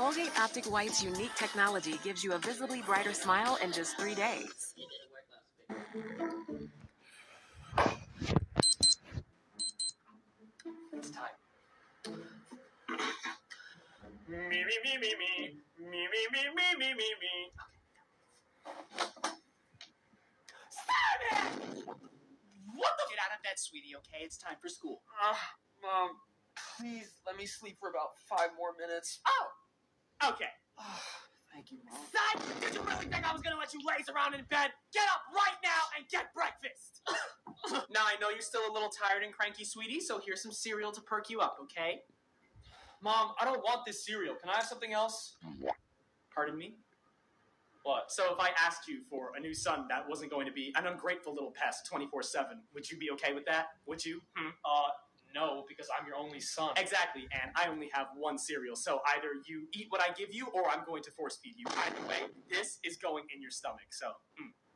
Colgate Optic White's unique technology gives you a visibly brighter smile in just 3 days. It's time. Me. What the? Get out of bed, sweetie, okay? It's time for school. Mom, please let me sleep for about 5 more minutes. Oh! Okay. Thank you, Mom. Son, did you really think I was gonna let you laze around in bed? Get up right now and get breakfast! Now, I know you're still a little tired and cranky, sweetie, so here's some cereal to perk you up, okay? Mom, I don't want this cereal. Can I have something else? Pardon me? What? So if I asked you for a new son that wasn't going to be an ungrateful little pest 24/7, would you be okay with that? Would you? No, because I'm your only son. Exactly, and I only have one cereal, so either you eat what I give you, or I'm going to force feed you. Either way, this is going in your stomach, so...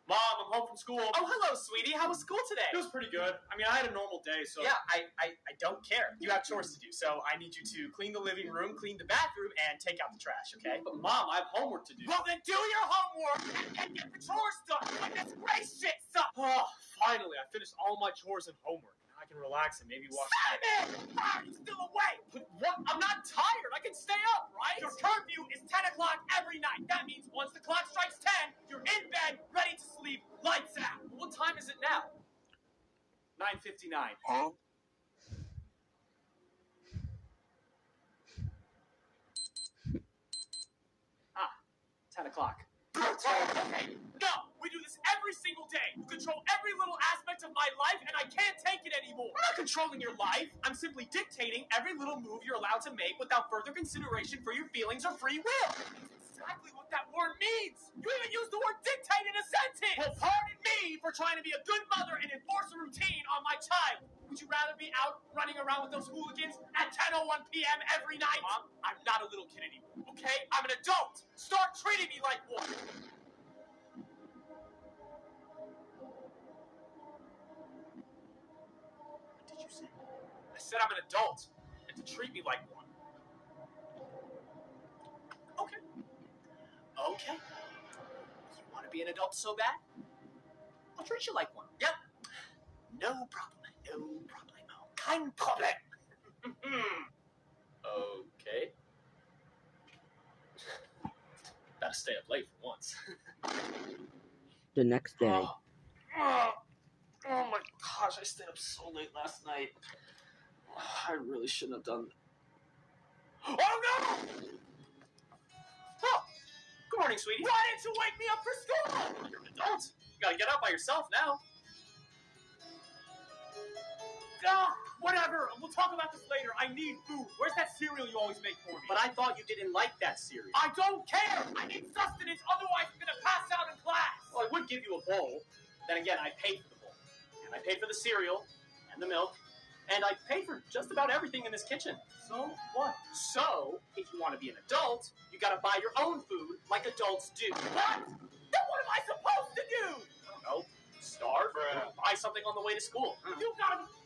Mom, I'm home from school. Oh, hello, sweetie. How was school today? It was pretty good. I mean, I had a normal day, so... Yeah, I don't care. You have chores to do, so I need you to clean the living room, clean the bathroom, and take out the trash, okay? But Mom, I have homework to do. Well, then do your homework and get the chores done. Like this gray shit stuff. Oh, finally, I finished all my chores and homework. Now I can relax and maybe watch... Simon! Why are you still awake? But what? I'm not tired. I can stay up, right? Your curfew is 10 o'clock every night. That means once the clock strikes 10, you're in bed, ready to sleep, lights out. What time is it now? 9:59. Huh? Ah, 10 o'clock. No, we do this every single day. You control every little aspect of my life, and I can't take it anymore. I'm not controlling your life. I'm simply dictating every little move you're allowed to make without further consideration for your feelings or free will. That's exactly what that word means. You even used the word dictate in a sentence. Well, pardon me for trying to be a good mother and enforce a routine on my child. Would you rather be out running around with those hooligans at 10:01 p.m. every night? Mom, I'm not a little kid anymore, okay? I'm an adult. Start treating me like one. What did you say? I said I'm an adult, and to treat me like one. Okay. Okay. You want to be an adult so bad? I'll treat you like one. Yep. No problem. No problemo. Kein Problem. Okay. Gotta stay up late for once. The next day. Oh my gosh, I stayed up so late last night. I really shouldn't have done that. Oh no! Oh, good morning, sweetie. Why didn't you wake me up for school? You're an adult. You gotta get up by yourself now. Whatever. We'll talk about this later. I need food. Where's that cereal you always make for me? But I thought you didn't like that cereal. I don't care. I need sustenance. Otherwise, I'm going to pass out in class. Well, I would give you a bowl. Then again, I paid for the bowl. And I paid for the cereal and the milk. And I paid for just about everything in this kitchen. So what? So, if you want to be an adult, you got to buy your own food like adults do. What? Then what am I supposed to do? I don't know. Starve or buy something on the way to school. You got to be...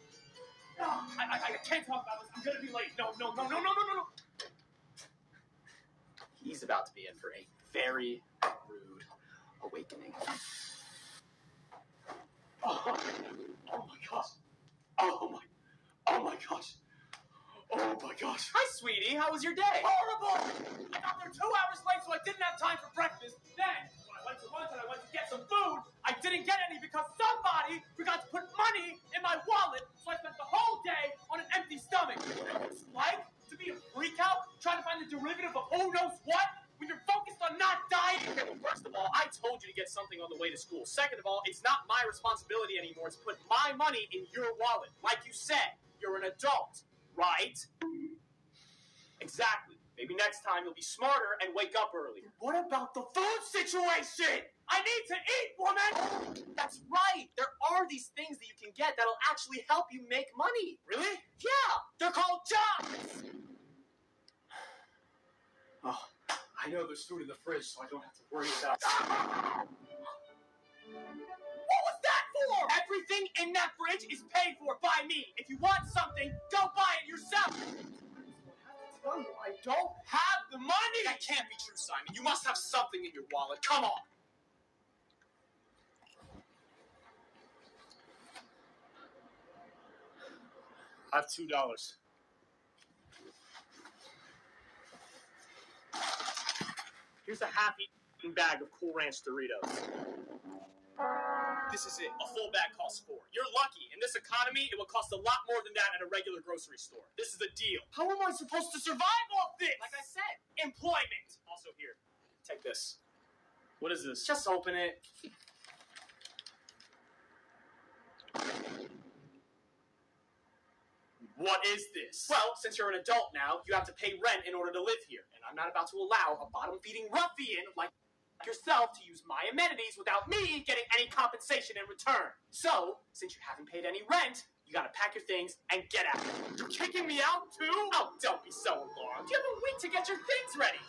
No, I can't talk about this. I'm going to be late. No. He's about to be in for a very rude awakening. Oh my gosh. Oh my gosh. Oh my gosh. Hi, sweetie. How was your day? Horrible. I got there 2 hours late, so I didn't have time for breakfast. Then, when I went to lunch and I went to get some food, I didn't get any because somebody forgot to put money in my wallet, so I spent the whole day on an empty stomach. You know what it's like to be a freak out, trying to find the derivative of who knows what, when you're focused on not dying? Okay, well, first of all, I told you to get something on the way to school. Second of all, it's not my responsibility anymore to put my money in your wallet. Like you said, you're an adult, right? Exactly. Maybe next time you'll be smarter and wake up earlier. What about the food situation? I need to eat, woman! That's right. There are these things that you can get that'll actually help you make money. Really? Yeah. They're called jobs. Oh, I know there's food in the fridge, so I don't have to worry about it. What was that for? Everything in that fridge is paid for by me. If you want something, go buy it yourself. I don't have the money! That can't be true, Simon. You must have something in your wallet. Come on! I have $2. Here's a half-eaten bag of Cool Ranch Doritos. This is it. A full bag costs $4. You're lucky. In this economy, it will cost a lot more than that at a regular grocery store. This is a deal. How am I supposed to survive off this? Like I said, employment. Also here, take this. What is this? Just open it. What is this? Well, since you're an adult now, you have to pay rent in order to live here. And I'm not about to allow a bottom-feeding ruffian like yourself to use my amenities without me getting any compensation in return. So, since you haven't paid any rent, you gotta pack your things and get out. You're kicking me out, too? Oh, don't be so alarmed. You have a week to get your things ready.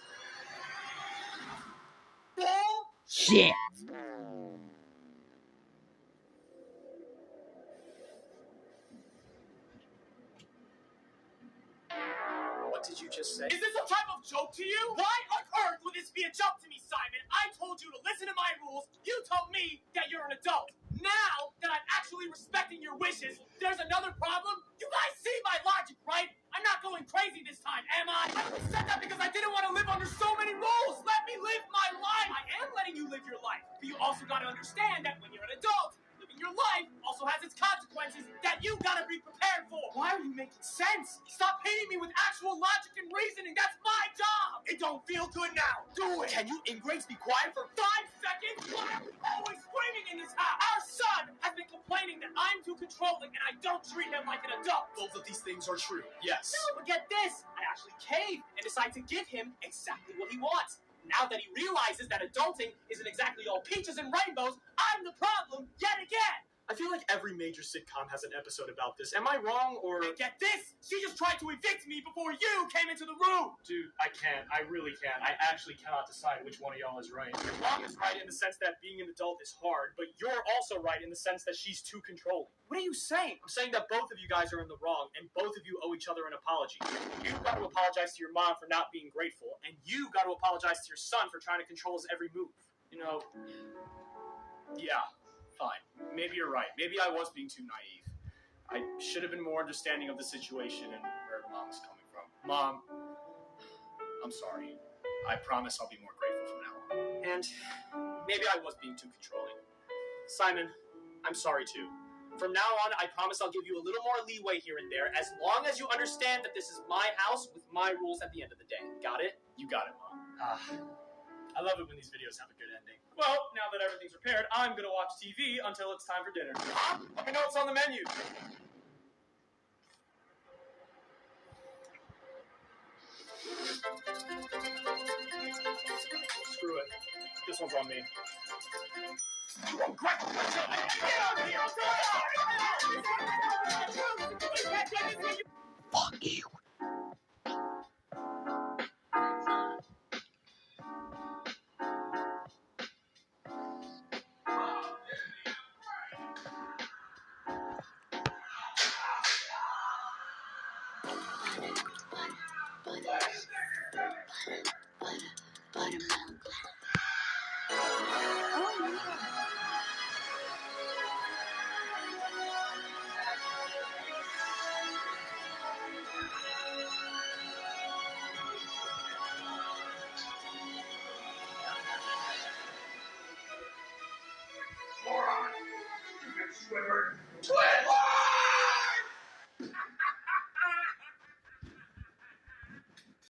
Shit. What did you just say? Is this a type of joke to you? Why on earth would this be a joke to me, Simon? I told you to listen to my rules. You told me that you're an adult. Now that I'm actually respecting your wishes, there's another problem? You guys see my logic, right? I'm not going crazy this time, am I? I only said that because I didn't want to live under so many rules. Let me live my life. I am letting you live your life. But you also got to understand that when you're an adult, living your life also has its consequences that you gotta be prepared for. Why are you making sense? Stop hitting me with actual logic and reasoning. That's my job. It don't feel good now. Do it. Can you ingrates be quiet for 5 seconds? Why are we always screaming in this house? Our son has been complaining that I'm too controlling and I don't treat him like an adult. Both of these things are true. Yes. No, but get this. I actually caved and decided to give him exactly what he wants. Now that he realizes that adulting isn't exactly all peaches and rainbows, I'm the problem yet again. I feel like every major sitcom has an episode about this. Am I wrong, or... And get this! She just tried to evict me before you came into the room! Dude, I can't. I really can't. I actually cannot decide which one of y'all is right. Your mom is right in the sense that being an adult is hard, but you're also right in the sense that she's too controlling. What are you saying? I'm saying that both of you guys are in the wrong, and both of you owe each other an apology. You've got to apologize to your mom for not being grateful, and you got to apologize to your son for trying to control his every move. You know... Yeah. Fine. Maybe you're right. Maybe I was being too naive. I should have been more understanding of the situation and where Mom's coming from. Mom, I'm sorry. I promise I'll be more grateful from now on. And maybe I was being too controlling. Simon, I'm sorry too. From now on, I promise I'll give you a little more leeway here and there, as long as you understand that this is my house with my rules at the end of the day. Got it? You got it, Mom. I love it when these videos have a good ending. Well, now that everything's repaired, I'm gonna watch TV until it's time for dinner. Let me know what's on the menu. Screw it. This one's on me. Fuck you.